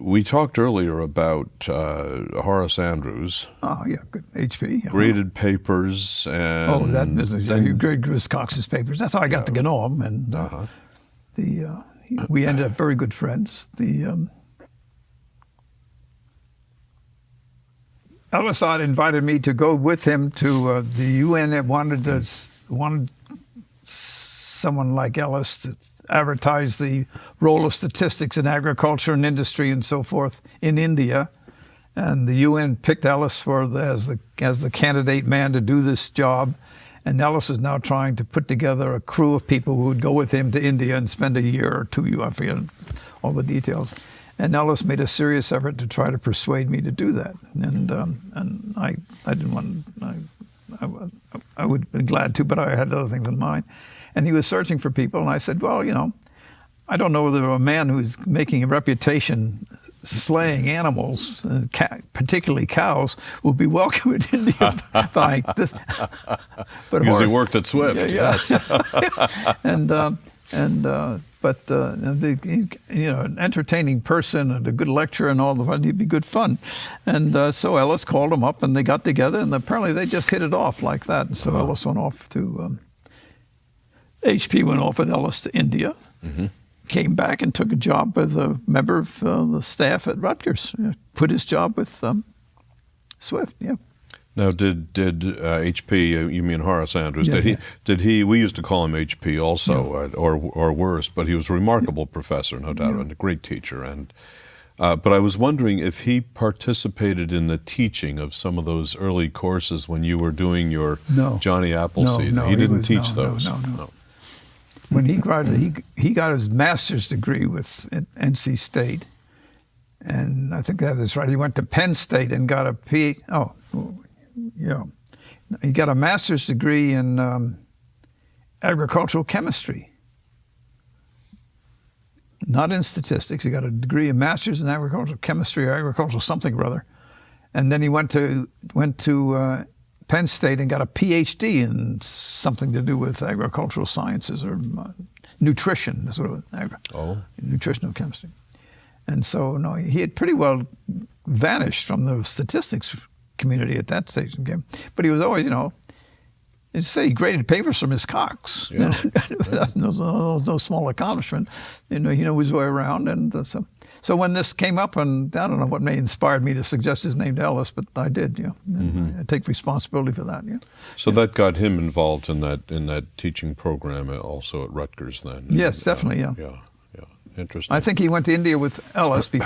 We talked earlier about Horace Andrews. Oh, yeah, good. HP. Yeah. Graded papers and... Oh, that business. Yeah, you graded Chris Cox's papers. That's how I got to know him. And we ended up very good friends. Ellis Odd invited me to go with him to the UN that wanted someone like Ellis to advertise the role of statistics in agriculture and industry and so forth in India. And the UN picked Ellis as the candidate man to do this job. And Ellis is now trying to put together a crew of people who would go with him to India and spend a year or two, I forget all the details. And Ellis made a serious effort to try to persuade me to do that. And I didn't want, I would have been glad to, but I had other things in mind. And he was searching for people, and I said, well, I don't know whether a man who's making a reputation slaying animals, particularly cows, will be welcome in India by this. But because he worked at Swift, yes. An entertaining person and a good lecturer and all that, he'd be good fun. And so Ellis called him up, and they got together, and apparently they just hit it off like that. And so Ellis went off to, HP went off with Ellis to India, came back and took a job as a member of the staff at Rutgers, quit his job with Swift, yeah. Now, did HP? You mean Horace Andrews? Yeah, did he? We used to call him HP also, or worse. But he was a remarkable professor, no doubt, and a great teacher. And but I was wondering if he participated in the teaching of some of those early courses when you were doing your Johnny Appleseed. No, he didn't teach those. No. When he graduated, he got his master's degree with NC State, and I think that is right. He went to Penn State and got a PhD. He got a master's degree in agricultural chemistry, not in statistics. He got a degree, a master's in agricultural chemistry or agricultural something or other, and then he went to Penn State and got a PhD in something to do with agricultural sciences or nutrition. That's what it was. Nutritional chemistry. And so, he had pretty well vanished from the statistics community at that stage in the game. But he was always, he graded papers from Miss Cox. Yeah. That's no small accomplishment. He knew his way around. And so when this came up, and I don't know what inspired me to suggest his name to Ellis, but I did, I take responsibility for that, So that got him involved in that teaching program also at Rutgers then? Yes, definitely, Yeah, interesting. I think he went to India with Ellis before.